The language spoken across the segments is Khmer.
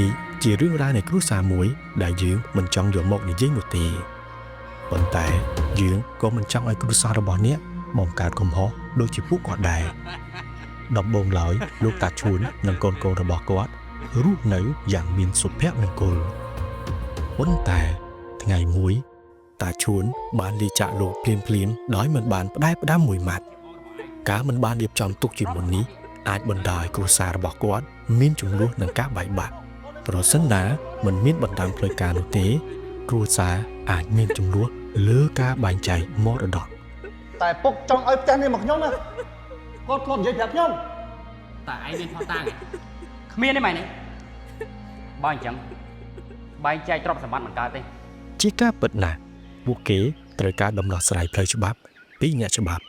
នេះជារឿងរ៉ាវនៃគ្រួសារមួយដែលយើងមិនចង់យកមកនិយាយនោះទេប៉ុន្តែយើងក៏មិនចង់ឲ្យគ្រួសាររបស់អ្នកបង្កើតកំហុសដូចជាពួកគាត់ដែរដំបូងឡើយលោកតាឈួននិងកូនៗរបស់គាត់រស់នៅយ៉ាងមានសុភមង្គលប៉ុន្តែថ្ងៃមួយតាឈួនបានលាចាកលោកភ្លាមៗដោយមិនបានផ្ដែផ្ដាំមួយម៉ាត់ការមិនបានរៀបចំទុកជាមុននេះអាចបណ្ដាលឲ្យគ្រួសាររបស់គាត់មានជម្លោះនិងការបែកបាក់ប្រសិនណាមិនមានបណ្ដាំផ្លូវការនោះទេគ្រួសារអាចមានជម្លោះលើការបែងចែកមរតកតែពុកចង់ឲ្យផ្ទះនេះមកខ្ញុំណាគាត់ធ្លាប់និយាយប្រាប់ខ្ញុំតែឯងមានផោះតាំងគ្មានទេម៉ែនេះបើអញ្ចឹងបែងចែកទ្រព្យសម្បត្តិមិនកើតទេជាការពិតណាស់ពួកគេត្រូវការដំណោះស្រាយផ្លូវច្បាប់ពីអ្នកច្បាប់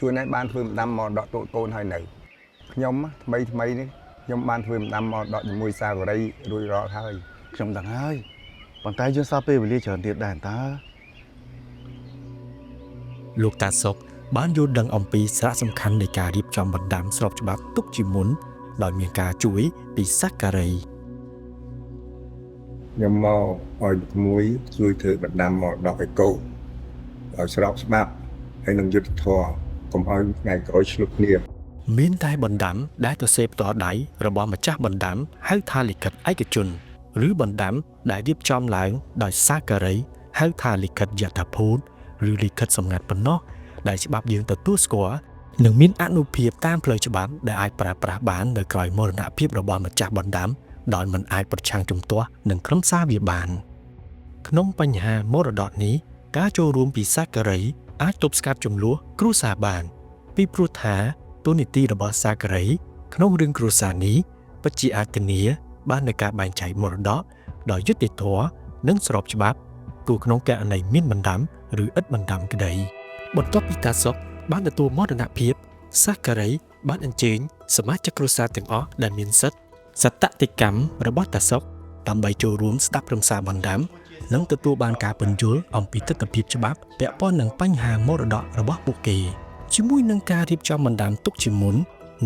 ជួនឯងបានធ្វើម្ដាំមកដកតូចកូនហើយនៅខ្ញុំថ្មីនេះខ្ញុំបានធ្វើម្ដាំមកដកជាមួយសាកូរីរួចរាល់ហើយខ្ញុំដឹងហើយប៉ុន្តែយើងសល់ពេលវេលាច្រើនទៀតដែរតើលោកតាសុកបានយល់ដឹងអំពីសារៈសំខាន់នៃការរៀបចំបណ្ដាំស្របច្បាប់ទុកជាមុនដោយមានការជួយពីសាការីខ្ញុំមកឲ្យមួយជួយធ្វើបណ្ដាំមកដកឲ្យកូនឲ្យស្របច្បាប់ហើយនឹងយុទ្ធធម៌កុំឲ្យថ្ងៃក្រោយឆ្លុះគ្នាមានតែបណ្ដាំដែលទៅសេផ្ទាល់ដៃរបស់ម្ចាស់បណ្ដាំហៅថាលិខិតឯកជនឬបណ្ដាំដែលរៀបចំឡើងដោយសាការីហៅថាលិខិតយថាភូតឬលិខិតសម្ងាត់ប៉ុណ្ណោះដែលច្បាប់យើងទទួលស្គាល់និងមានអនុភាពតាមផ្លូវច្បាប់ដែលអាចប្រើប្រាស់បាននៅក្រោយមរណភាពរបស់ម្ចាស់បណ្ដាំដោយមិនអាចប្រឆាំងជំទាស់នឹងក្រុមសារវាបានក្នុងបញ្ហាមរតកនេះការចូលរួមពីសាការីអាចទប់ស្កាត់ចំនួនគ្រួសារបានពីព្រោះថាទូនីតិរបស់សាការីក្នុងរឿងគ្រួសារនេះពិតជាអាចធានាបាននូវការបែងចែកមរតកដោយយុត្តិធម៌និងស្របច្បាប់ទោះក្នុងករណីមានបណ្ដាំឬឥតបណ្ដាំក្តីបន្ទាប់ពីតាសុកបានទទួលមរណភាពសាការីបានអញ្ជើញសមាជិកគ្រួសារទាំងអស់ដែលមានសិទ្ធិសតតិកម្មរបស់តាសុកដើម្បីចូលរួមស្ដាប់រំសាបណ្ដាំនិងទទួលបានការពន្យល់អំពីទស្សនវិជ្ជាច្បាប់ពាក់ព័ន្ធនឹងបញ្ហាមរតករបស់ពួកគេជាមួយនឹងការរៀបចំបណ្ដាំទុកជាមុន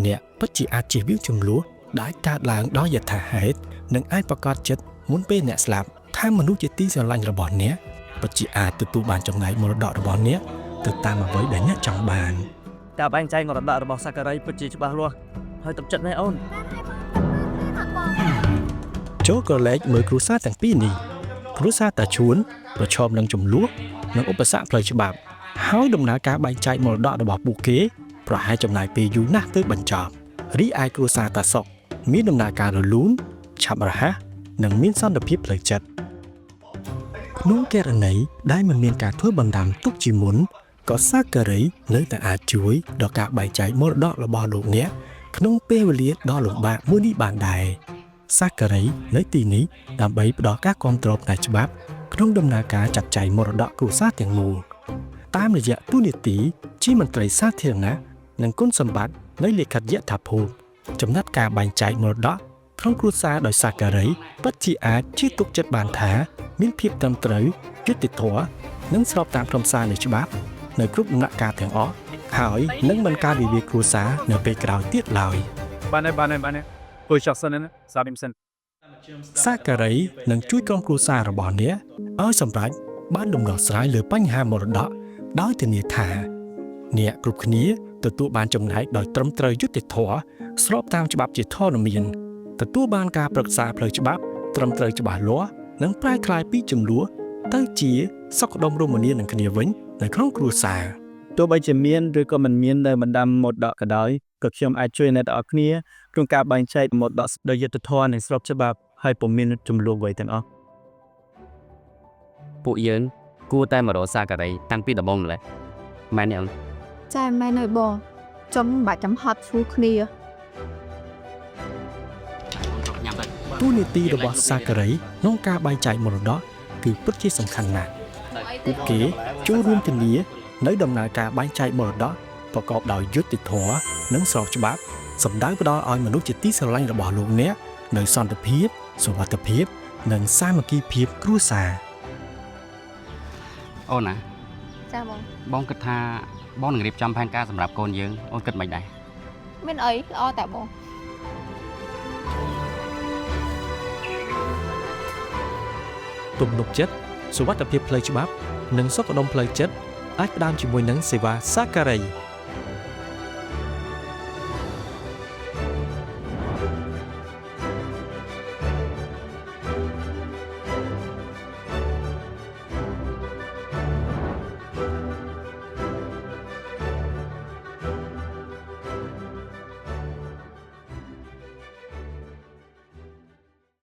អ្នកពិតជាអាចជៀសវាងចំនួនដែលកើតឡើងដោយយថាហេតុនិងអាចប្រកាសចិត្តមុនពេលអ្នកស្លាប់ថាមនុស្សជាទីស្រឡាញ់របស់អ្នកពិតជាអាចទទួលបានចំណែកមរតករបស់អ្នកទៅតាមអ្វីដែលអ្នកចង់បានការបែងចែកមរតករបស់សាការីពិតជាច្បាស់លាស់ហើយទុកចិត្តណាស់អូនចូលក៏លេចមើលគ្រួសារទាំងពីរនេះគ្រួសារតាឈួនប្រឈមនឹងចំនួននិងឧបសគ្គផ្លូវច្បាប់ហើយដំណើរការបែងចែកមរតករបស់ពួកគេប្រហែលចំណាយពេលយូរណាស់ទើបបញ្ចប់រីឯគ្រួសារតាសុកមានដំណើរការរលូនឆាប់រហ័សនិងមានសន្តិភាពផ្លូវចិត្តក្នុងករណីដែលមិនមានការធ្វើបណ្ដាំទុកជាមុនក៏សាការីនៅតែអាចជួយដល់ការបែងចែកមរតករបស់លោកអ្នកក្នុងពេលវេលាដ៏លំបាកមួយនេះបានដែរសាការីនៅទីនេះដើម្បីផ្ដល់ការគាំទ្រផ្នែកច្បាប់ក្នុងដំណើរការចាត់ចែងមរតកគ្រួសារទាំងមូលតាមរយៈទូនីតិជាមន្ត្រីសាធារណៈនិងគុណសម្បត្តិនៃលិខិតយថាភូតចំណាត់ការបែងចែកមរតកក្នុងគ្រួសារដោយសាការីពិតជាអាចជឿទុកចិត្តបានថាមានភាពត្រឹមត្រូវយុត្តិធម៌និងស្របតាមខ្លឹមសារនៃច្បាប់នៅគ្រប់ដំណាក់កាលទាំងអស់ហើយនឹងមិនកើតវិវាទគ្រួសារនៅពេលក្រោយទៀតឡើយបានពុយចាក់សិនណាសាប៊ីមសិនសាការីនឹងជួយក្រុមគ្រួសាររបស់អ្នកឲ្យសម្រេចបានដំណោះស្រាយលើបញ្ហាមរតកដោយធានាថាអ្នកគ្រប់គ្នាទទួលបានចំណែកដោយត្រឹមត្រូវយុត្តិធម៌ស្របតាមច្បាប់ជាធរមានទទួលបានការប្រឹក្សាផ្លូវច្បាប់ត្រឹមត្រូវច្បាស់លាស់និងប្រែក្លាយពីចំនួនទៅជាសុខដុមរមនានឹងគ្នាវិញនៅក្នុងគ្រួសារទោះបីជាមានឬក៏មិនមាននៅបណ្ដាំមរតកក៏ដោយក៏ខ្ញុំអាចជួយអ្នកទាំងអស់គ្នាក្នុងការបែងចែកមរតកដោយយុត្តិធម៌និងស្របច្បាប់ហើយពុំមានចំនួនអ្វីទាំងអស់ពួកយើងគួរតែមករកសាការីតាំងពីដំបូងម្ល៉េះម៉ែនេះអូនចាមែនហើយបងចំបាច់ចំហត់ឈ្មោះគ្នាទូនីតិរបស់សាការីក្នុងការបែងចែកមរតកគឺពិតជាសំខាន់ណាស់ពួកគេចូលរួមធានានៅដំណើរការបែងចែកមរតកប្រកបដោយយុត្តិធម៌និងស្របច្បាប់សម្ដៅផ្ដល់ឲ្យមនុស្សជាទីស្រឡាញ់របស់លោកអ្នកនៅសន្តិភាពសុវត្ថិភាពនិងសាមគ្គីភាពគ្រួសារអូនណា ច ចាបង បងគិតថាបងនឹងរៀបចំផែនការសម្រាប់កូនយើងអូនគិតមិនដែរ មានអីល្អតាបង ទំនុកចិត្តសុវត្ថិភាពផ្លូវច្បាប់និងសុខដុមផ្លូវចិត្តអាចផ្ដើមជាមួយនឹងសេវាសាការី